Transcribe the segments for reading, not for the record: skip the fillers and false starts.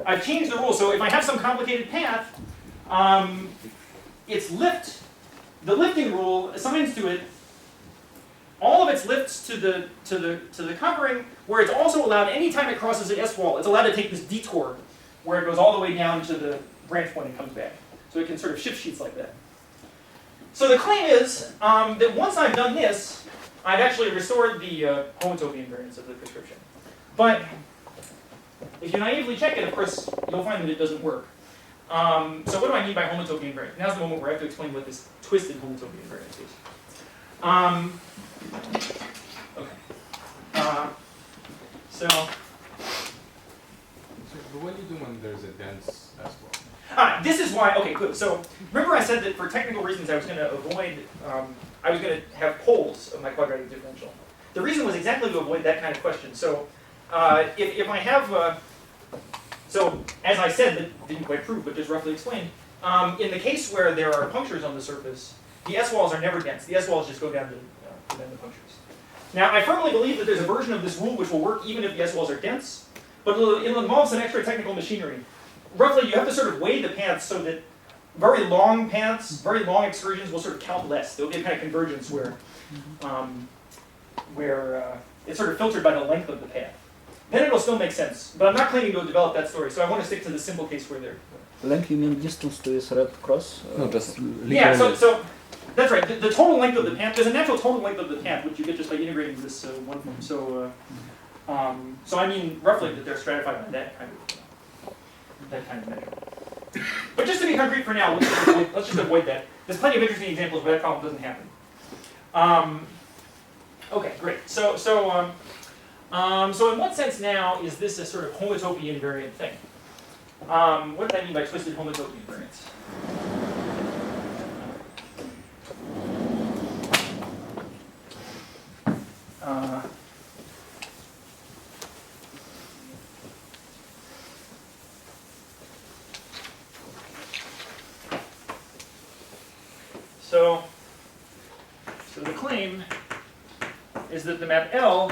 I've changed the rule. So if I have some complicated path, its lift, the lifting rule assigns to it all of its lifts to the covering, where it's also allowed, anytime it crosses an S-wall, it's allowed to take this detour where it goes all the way down to the branch point and comes back. So it can sort of shift sheets like that. So the claim is that once I've done this, I've actually restored the homotopy invariance of the prescription. But if you naively check it, of course, you'll find that it doesn't work. So what do I mean by homotopy invariance? Now's the moment where I have to explain what this twisted homotopy invariance is. Okay. So but what do you do when there's a dense S-wall? This is why, okay, good. So remember I said that for technical reasons I was going to avoid, I was going to have poles of my quadratic differential. The reason was exactly to avoid that kind of question. So if I have, so as I said, that didn't quite prove, but just roughly explained, in the case where there are punctures on the surface, the S-walls are never dense. The S-walls just go down to the punctures. Now, I firmly believe that there's a version of this rule which will work even if the S-walls are dense, but it'll involve some extra technical machinery. Roughly, you have to sort of weigh the paths so that very long paths, very long excursions will sort of count less. There'll be a kind of convergence where it's sort of filtered by the length of the path. Then it'll still make sense. But I'm not claiming to have developed that story, so I want to stick to the simple case where they're... Length, you mean distance to this red cross? No, just yeah, so that's right. The total length of the path, there's a natural total length of the path, which you get just by integrating this one form. So I mean roughly that they're stratified by that kind of measure. But just to be concrete for now, let's just avoid that. There's plenty of interesting examples where that problem doesn't happen. Okay, great. So in what sense now is this a sort of homotopy invariant thing? What do I mean by twisted homotopy invariance? So the claim is that the map L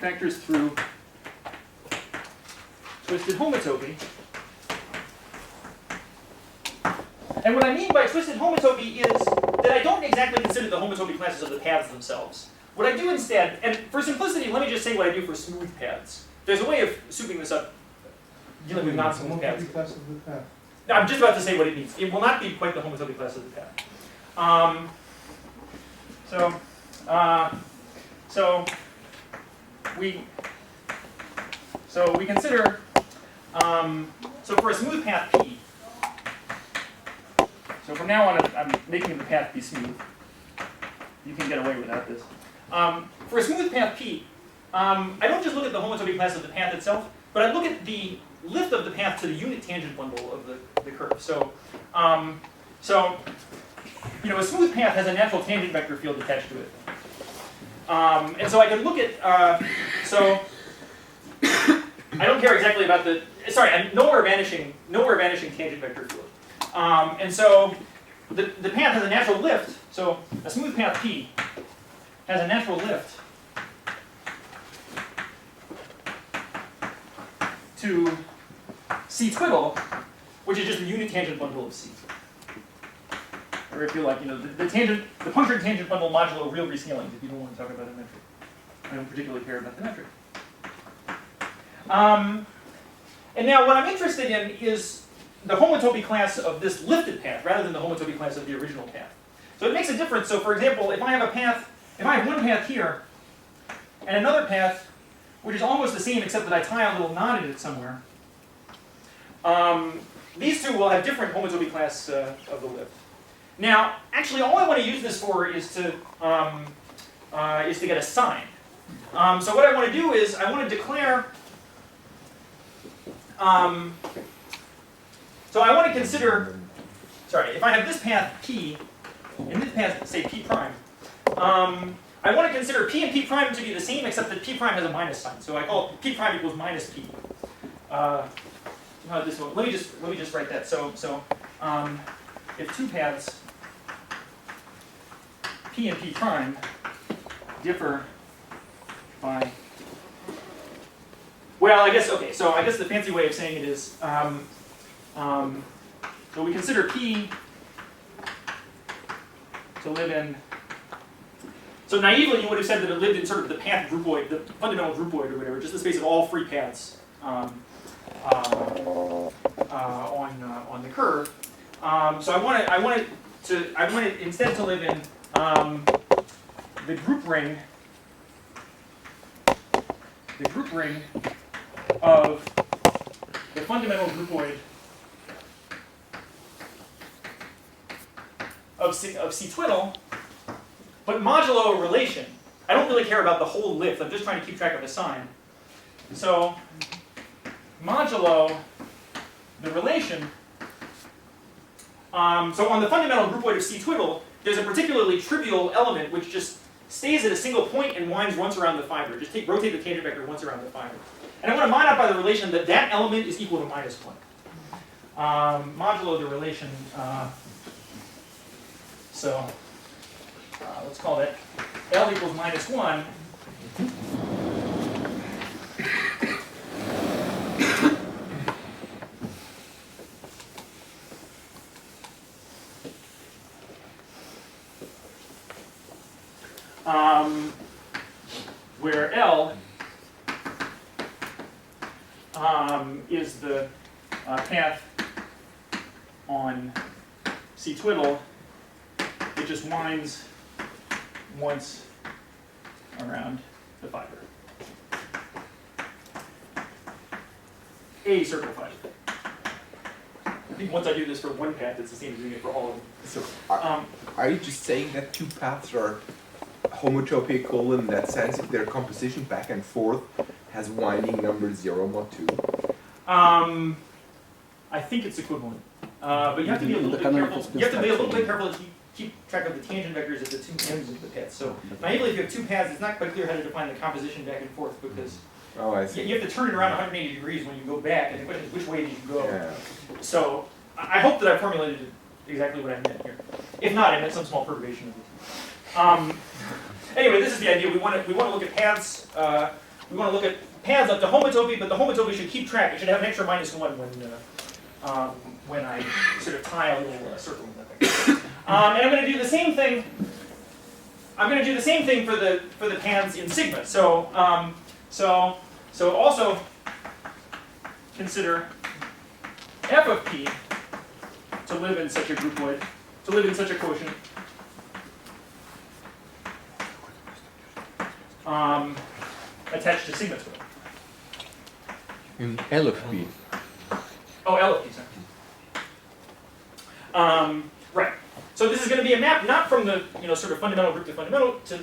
factors through twisted homotopy. And what I mean by twisted homotopy is that I don't exactly consider the homotopy classes of the paths themselves. What I do instead, and for simplicity, let me just say what I do for smooth paths. There's a way of souping this up, dealing with non-smooth paths. Class of the path. No, I'm just about to say what it means. It will not be quite the homotopy class of the path. So we consider, so for a smooth path P, so from now on I'm making the path be smooth. You can get away without this. For a smooth path P, I don't just look at the homotopy class of the path itself, but I look at the lift of the path to the unit tangent bundle of the curve. So you know, a smooth path has a natural tangent vector field attached to it. And so I can look at, so I don't care exactly about the, sorry, I'm nowhere vanishing tangent vector field. And so the path has a natural lift, so a smooth path P has a natural lift to C twiddle, which is just the unit tangent bundle of C. Or if you like, you know, the punctured tangent bundle modulo real rescalings, if you don't want to talk about a metric. I don't particularly care about the metric. And now what I'm interested in is the homotopy class of this lifted path rather than the homotopy class of the original path. So it makes a difference. So for example, if I have a path, if I have one path here and another path which is almost the same except that I tie a little knot in it somewhere, these two will have different homotopy class of the lift. Now, actually, all I want to use this for is to get a sign. So what I want to do is I want to declare. So I want to consider. Sorry, if I have this path P, and this path say P prime, I want to consider P and P prime to be the same, except that P prime has a minus sign. So I call P prime equals minus P. This one. Let me just write that. So if two paths P and P prime differ by Well, I guess, okay, so I guess the fancy way of saying it is, so we consider P to live in, so naively you would have said that it lived in sort of the path groupoid, the fundamental groupoid or whatever, just the space of all free paths on the curve. So I want it instead to live in the group ring of the fundamental groupoid of C twiddle, but modulo a relation. I don't really care about the whole lift. I'm just trying to keep track of the sign. So modulo the relation. So on the fundamental groupoid of C twiddle, there's a particularly trivial element which just stays at a single point and winds once around the fiber. Just rotate the tangent vector once around the fiber. And I want to mind out by the relation that that element is equal to -1. Modulo the relation, let's call that L equals -1. Where L is the path on C twiddle, it just winds once around the fiber. A circle fiber. I think once I do this for one path, it's the same as doing it for all of them. So are you just saying that two paths are homotopical in that sense if their composition back and forth has winding number 0 mod 2? I think it's equivalent. But you have to be a little bit careful. You have to be a little bit careful to keep track of the tangent vectors at the two ends of the path. So naively, if you have two paths, it's not quite clear how to define the composition back and forth because I see. you have to turn it around 180 degrees when you go back, and the question is which way did you go? Yeah. So I hope that I formulated exactly what I meant here. If not, I meant some small perturbation of it. Anyway, this is the idea. We want to look at paths. We want to look at paths up to homotopy, but the homotopy should keep track. It should have an extra -1 when I sort of tie a little circle in that thing. And I'm going to do the same thing. I'm going to do the same thing for the paths in sigma. So also consider f of p to live in such a groupoid, to live in such a quotient. Attached to sigma twiddle. In L of P. Oh, L of P, sorry. Right. So this is going to be a map not from the sort of fundamental group to fundamental to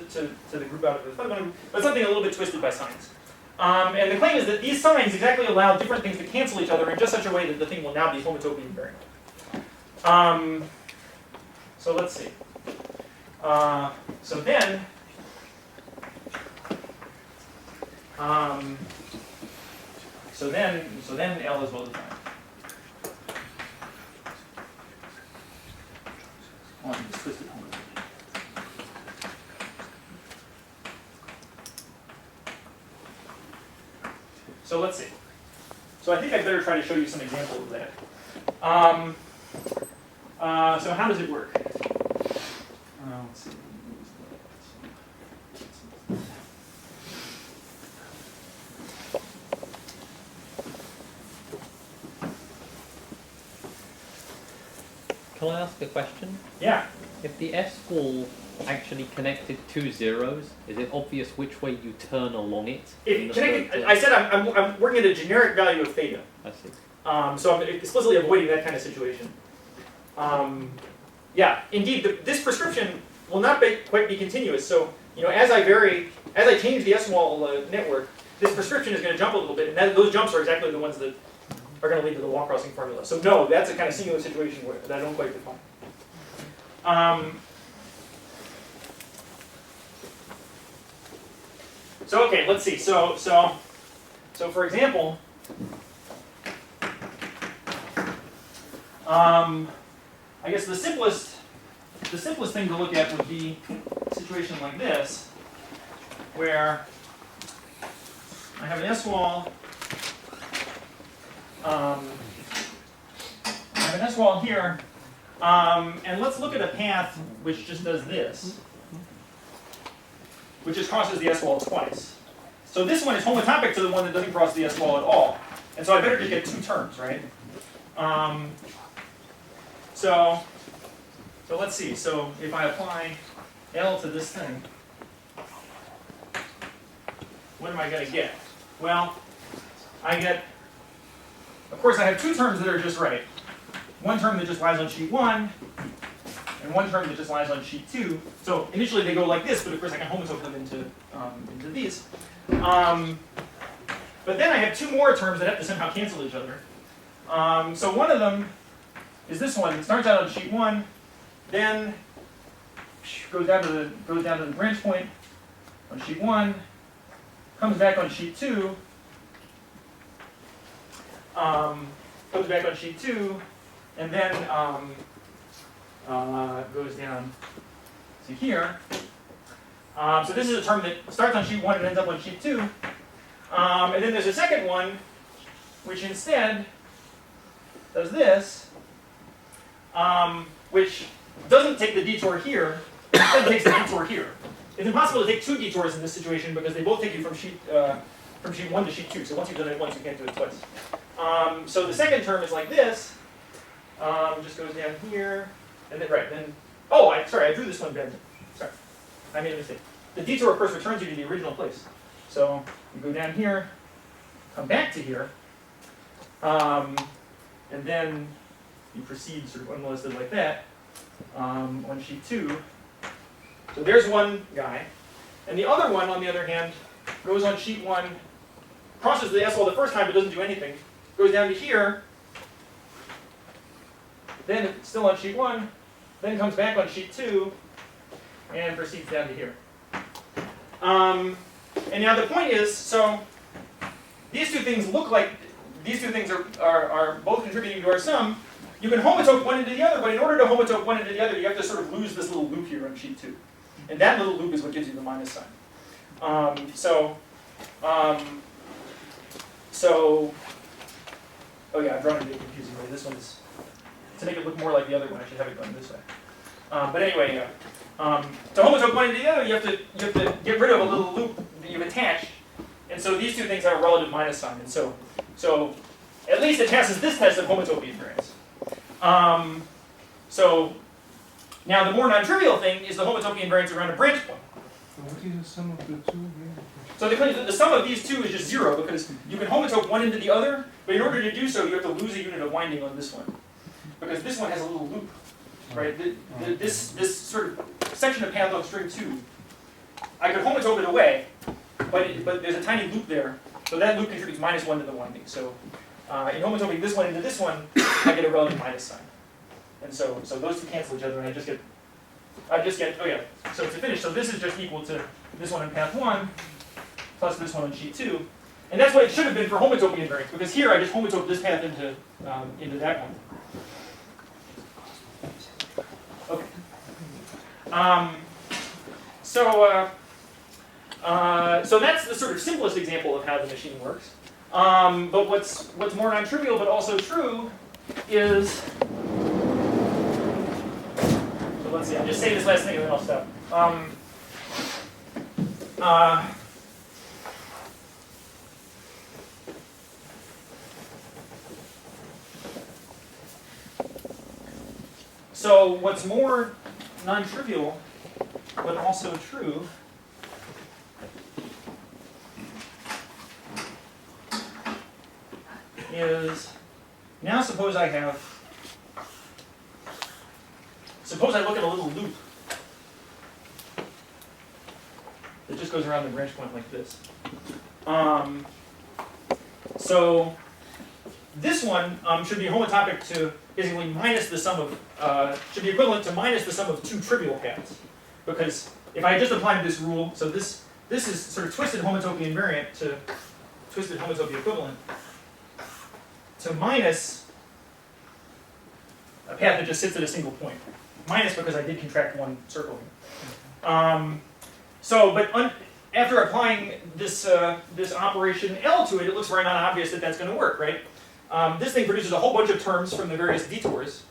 the group out of the fundamental group, but something a little bit twisted by signs. And the claim is that these signs exactly allow different things to cancel each other in just such a way that the thing will now be homotopy invariant. So let's see. So then L is well defined. On this twisted homotopy. So let's see. So I think I'd better try to show you some examples of that. So how does it work? Let's see. Can I ask a question? Yeah. If the S wall actually connected two zeros, is it obvious which way you turn along it? If connected, I said I'm working at a generic value of theta. I see. So I'm explicitly avoiding that kind of situation. Yeah, indeed, this prescription will not quite be continuous. So as I change the S-wall network, this prescription is going to jump a little bit, and those jumps are exactly the ones that are going to lead to the wall crossing formula. So no, that's a kind of singular situation that I don't quite define. So okay, let's see. So for example, I guess the simplest thing to look at would be a situation like this, where I have an S-wall I have an S-wall here, and let's look at a path which just does this, which just crosses the S-wall twice. So this one is homotopic to the one that doesn't cross the S-wall at all. And so I better just get two terms, right? So let's see. So if I apply L to this thing, what am I going to get? Well, I get, of course, I have two terms that are just right. One term that just lies on sheet 1, and one term that just lies on sheet 2. So initially they go like this, but of course I can homotope them into these. But then I have two more terms that have to somehow cancel each other. So one of them is this one. It starts out on sheet 1, then goes down to the branch point on sheet 1, comes back on sheet 2, goes back on sheet 2, and then goes down to here. So this is a term that starts on sheet 1 and ends up on sheet 2. And then there's a second one, which instead does this, which doesn't take the detour here, instead takes the detour here. It's impossible to take two detours in this situation because they both take you from sheet 1 to sheet 2. So once you've done it once, you can't do it twice. So the second term is like this. Just goes down here, and then sorry, I drew this one bad. Sorry, I made a mistake. The detour, of course, returns you to the original place. So you go down here, come back to here, and then you proceed sort of unmolested like that on sheet 2. So there's one guy. And the other one, on the other hand, goes on sheet 1, crosses the S-wall the first time but doesn't do anything, goes down to here, then it's still on sheet 1, then comes back on sheet 2, and proceeds down to here. And now the point is, so these two things look like, these two things are both contributing to our sum. You can homotope one into the other, but in order to homotope one into the other, you have to sort of lose this little loop here on sheet 2. And that little loop is what gives you the minus sign. Oh yeah, I've drawn it a bit confusingly. This one's, to make it look more like the other one, I should have it going this way. But anyway, to homotope one into the other, you have to get rid of a little loop that you've attached. And so these two things have a relative minus sign. And so at least it passes this test of homotopy invariance. So now the more non-trivial thing is the homotopy invariance around a branch point. So what is the sum of the two again? So the sum of these two is just 0 because you can homotope one into the other, but in order to do so, you have to lose a unit of winding on this one. Because this one has a little loop, right? This sort of section of path on string 2, I could homotope it away, but there's a tiny loop there, so that loop contributes -1 to the winding. So in homotoping this one into this one, I get a relative minus sign. And so those two cancel each other, and I just get, oh yeah, so to finish, so this is just equal to this one in path 1, plus this one on sheet 2. And that's what it should have been for homotopy invariance, because here I just homotope this path into that one. Okay. So that's the sort of simplest example of how the machine works. But what's more non-trivial but also true is, so let's see, I'll just say this last thing and then I'll stop. So what's more non-trivial but also true is, now suppose I look at a little loop that just goes around the branch point like this. So this one should be homotopic to basically minus the sum of, should be equivalent to minus the sum of two trivial paths. Because if I just applied this rule, so this is sort of twisted homotopy invariant to twisted homotopy equivalent to minus a path that just sits at a single point. Minus because I did contract one circle here. After applying this operation L to it, it looks very non-obvious that that's going to work, right? This thing produces a whole bunch of terms from the various detours.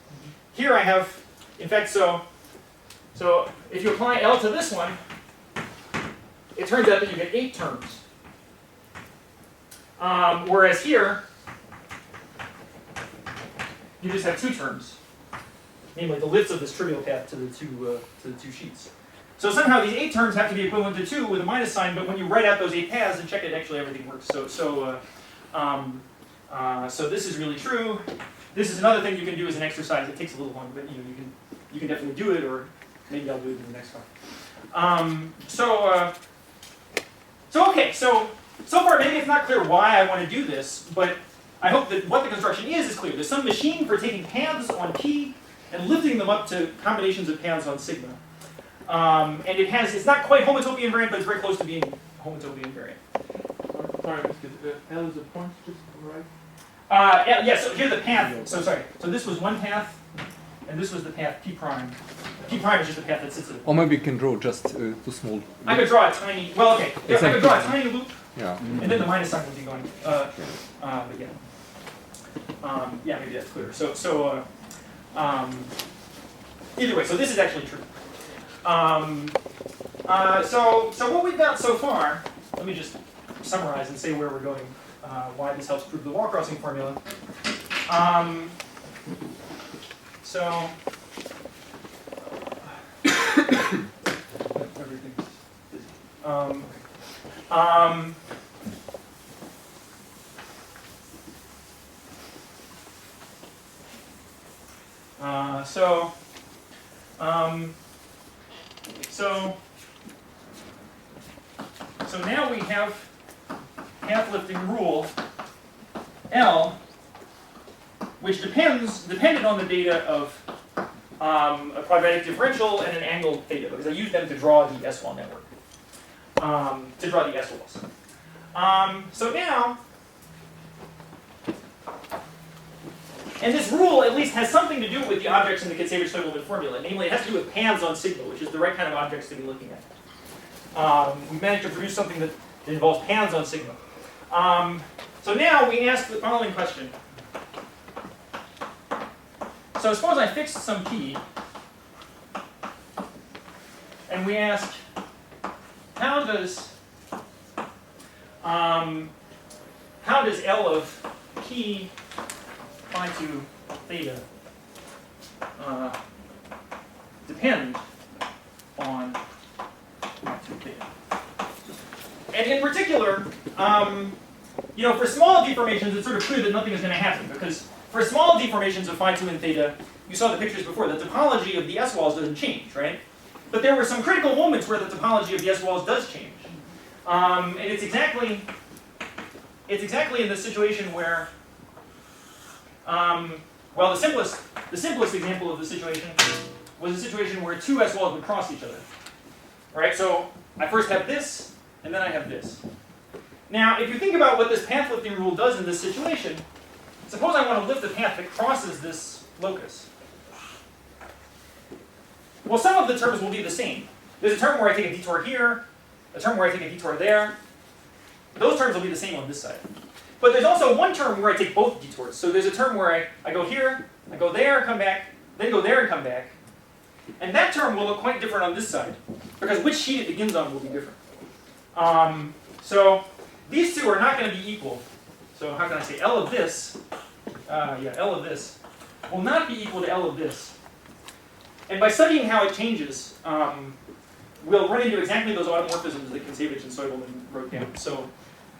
Here I have, in fact, so if you apply L to this one, it turns out that you get 8 terms. Whereas here, you just have 2 terms, namely the lifts of this trivial path to the two sheets. So somehow these 8 terms have to be equivalent to 2 with a minus sign, but when you write out those 8 paths and check it, actually everything works. So this is really true. This is another thing you can do as an exercise. It takes a little longer, but you can definitely do it, or maybe I'll do it in the next one. So far maybe it's not clear why I want to do this, but I hope that what the construction is clear. There's some machine for taking paths on P and lifting them up to combinations of paths on sigma. And it's not quite homotopy invariant, but it's very close to being homotopy invariant. Sorry, L is a point, just right? Yeah, so here's the path. So sorry. So this was one path, and this was the path P prime. P prime is just the path that sits at the Or maybe you can draw just two small. I could draw a tiny, well, okay. I could draw a tiny loop, Yeah. and then the minus sign would be going. But yeah. Yeah, maybe that's clearer. Either way, so this is actually true. So what we've got so far, let me just summarize and say where we're going, why this helps prove the wall crossing formula. Everything's busy. So now we have path lifting rule L, which depended on the data of a quadratic differential and an angle theta, because I used them to draw the S-wall network, to draw the S-walls. So now, and this rule at least has something to do with the objects in the Katsevich-Stokkelman formula. Namely, it has to do with paths on sigma, which is the right kind of objects to be looking at. We managed to produce something that involves paths on sigma. So now we ask the following question. So suppose I fixed some P, and we ask, how does L of P phi 2 theta depend on phi 2 theta? And in particular, for small deformations, it's sort of clear that nothing is going to happen, because for small deformations of phi 2 and theta, you saw the pictures before, the topology of the S-walls doesn't change, right? But there were some critical moments where the topology of the S-walls does change. And it's exactly in the situation where, well, the simplest example of the situation was a situation where 2 S-walls would cross each other. All right, so I first have this, and then I have this. Now, if you think about what this path lifting rule does in this situation, suppose I want to lift a path that crosses this locus. Well, some of the terms will be the same. There's a term where I take a detour here, a term where I take a detour there. Those terms will be the same on this side. But there's also one term where I take both detours. So there's a term where I go here, I go there, come back, then go there and come back. And that term will look quite different on this side, because which sheet it begins on will be different. So these two are not going to be equal. So how can I say L of this, L of this, will not be equal to L of this. And by studying how it changes, we'll run into exactly those automorphisms that Katsevich and Stokkelman wrote down.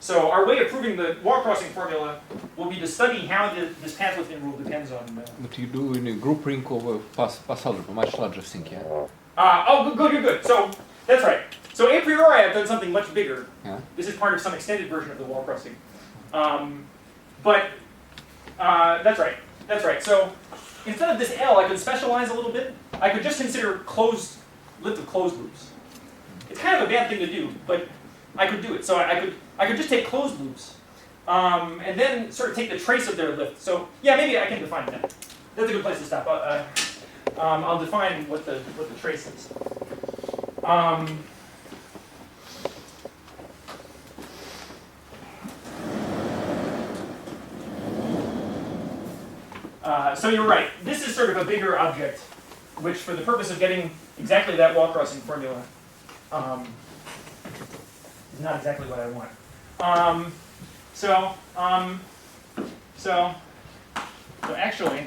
So our way of proving the wall crossing formula will be to study how this path lifting rule depends on. But you do in a group ring of pass algebra, much larger thing, yeah. Oh, good. So that's right. So a priori, I've done something much bigger. Yeah. This is part of some extended version of the wall crossing. That's right. So instead of this L, I could specialize a little bit. I could just consider lift of closed loops. It's kind of a bad thing to do, but I could do it. So I could just take closed loops, and then sort of take the trace of their lift. So yeah, maybe I can define that. That's a good place to stop. I'll define what the trace is. So you're right. This is sort of a bigger object, which for the purpose of getting exactly that wall crossing formula is not exactly what I want. So actually,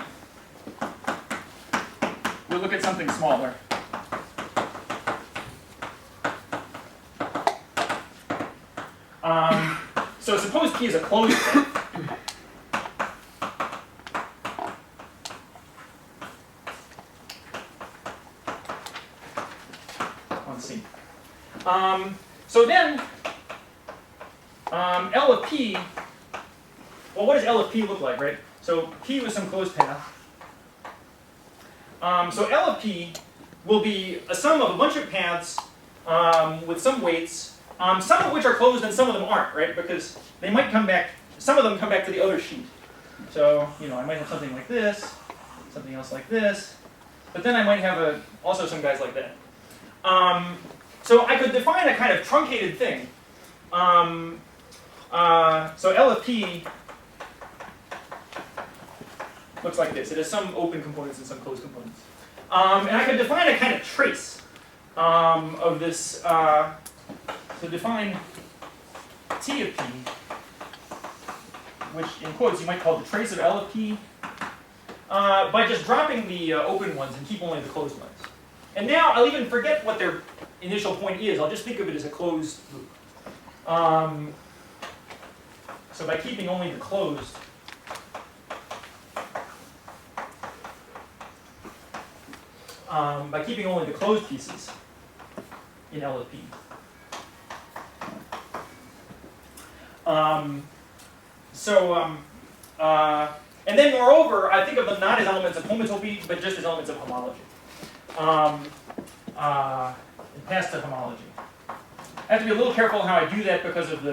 we'll look at something smaller. So suppose P is a closed set. On C. So then, L of P, well, what does L of P look like, right? So P was some closed path. So L of P will be a sum of a bunch of paths with some weights, some of which are closed and some of them aren't, right? Because they might come back, some of them come back to the other sheet. So, I might have something like this, something else like this, but then I might have also some guys like that. So I could define a kind of truncated thing. So L of P looks like this. It has some open components and some closed components. And I could define a kind of trace of this. So define T of P, which in quotes you might call the trace of L of P, by just dropping the open ones and keep only the closed ones. And now I'll even forget what their initial point is. I'll just think of it as a closed loop. So by keeping only the closed, pieces in L of P. And then moreover, I think of them not as elements of homotopy, but just as elements of homology. And pass to homology. I have to be a little careful how I do that because of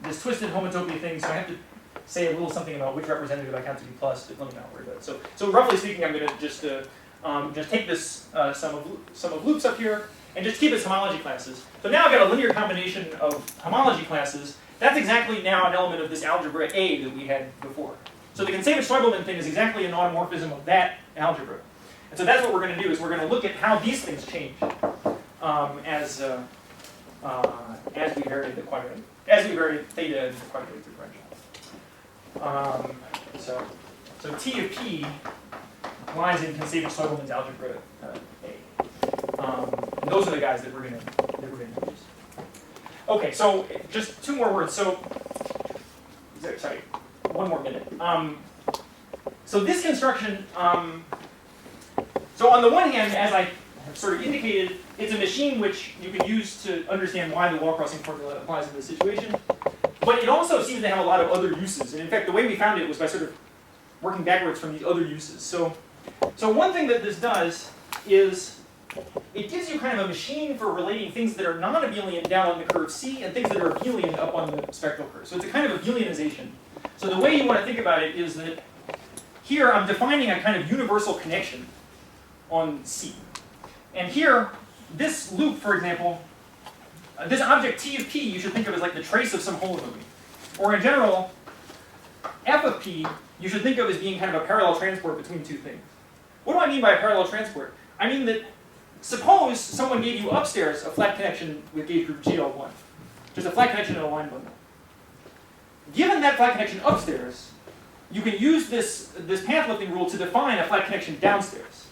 this twisted homotopy thing, so I have to say a little something about which representative I count to be plus, but let me not worry about it. So roughly speaking, I'm going to just take this sum of loops up here and just keep its homology classes. So now I've got a linear combination of homology classes. That's exactly now an element of this algebra A that we had before. So the Kontsevich-Stolbermann thing is exactly an automorphism of that algebra. And so that's what we're going to do, is we're going to look at how these things change as we vary the quadratic, as we vary theta in the quadratic differential. So T of P lies in Kontsevich-Stolbermann's algebra A. And those are the guys that we're going to use. Okay, so just two more words. So, sorry, one more minute. So this construction, so on the one hand, as I have sort of indicated, it's a machine which you can use to understand why the wall crossing formula applies in this situation. But it also seems to have a lot of other uses. And in fact, the way we found it was by sort of working backwards from these other uses. So one thing that this does is it gives you kind of a machine for relating things that are non-abelian down on the curve C and things that are abelian up on the spectral curve. So it's a kind of abelianization. So the way you want to think about it is that here I'm defining a kind of universal connection on C. And here, this loop, for example, this object T of P, you should think of as like the trace of some homotopy. Or in general, F of P, you should think of as being kind of a parallel transport between two things. What do I mean by a parallel transport? I mean that suppose someone gave you upstairs a flat connection with gauge group GL1. Just a flat connection in a line bundle. Given that flat connection upstairs, you can use this path lifting rule to define a flat connection downstairs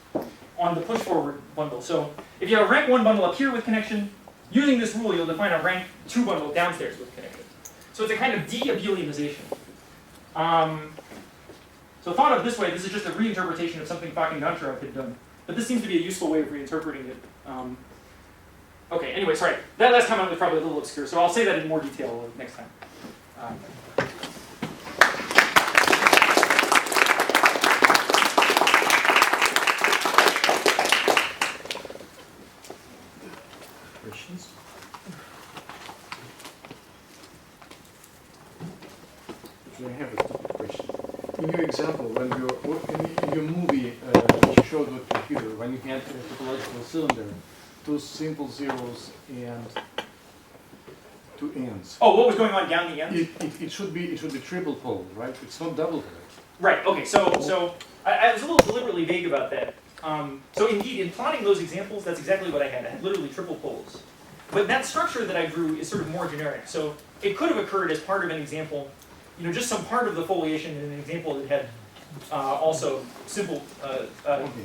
on the push forward bundle. So if you have a rank 1 bundle up here with connection, using this rule you'll define a rank 2 bundle downstairs with connection. So it's a kind of de-abelianization. So thought of this way, this is just a reinterpretation of something Falkengancherov had done. But this seems to be a useful way of reinterpreting it. Okay, anyway, sorry. That last comment was probably a little obscure, so I'll say that in more detail next time. Questions? I have a question. In your example, when in your movie, which you showed with computer, when you had a topological cylinder, two simple zeros and two ends. Oh, what was going on down the end? It should be triple pole, right? It's not double pole. Right. Okay. So I was a little deliberately vague about that. So indeed, in plotting those examples, that's exactly what I had. I had literally triple poles. But that structure that I drew is sort of more generic. So it could have occurred as part of an example, you know, just some part of the foliation in an example that had also simple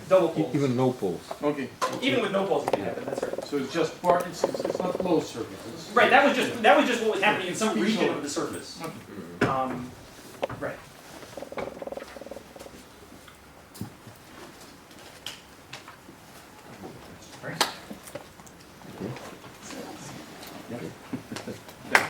double poles. Even no poles. Okay. Even with no poles, it can happen. That's right. So it's just part. It's not closed surfaces. Right. That was just what was happening in some region of the surface. Right.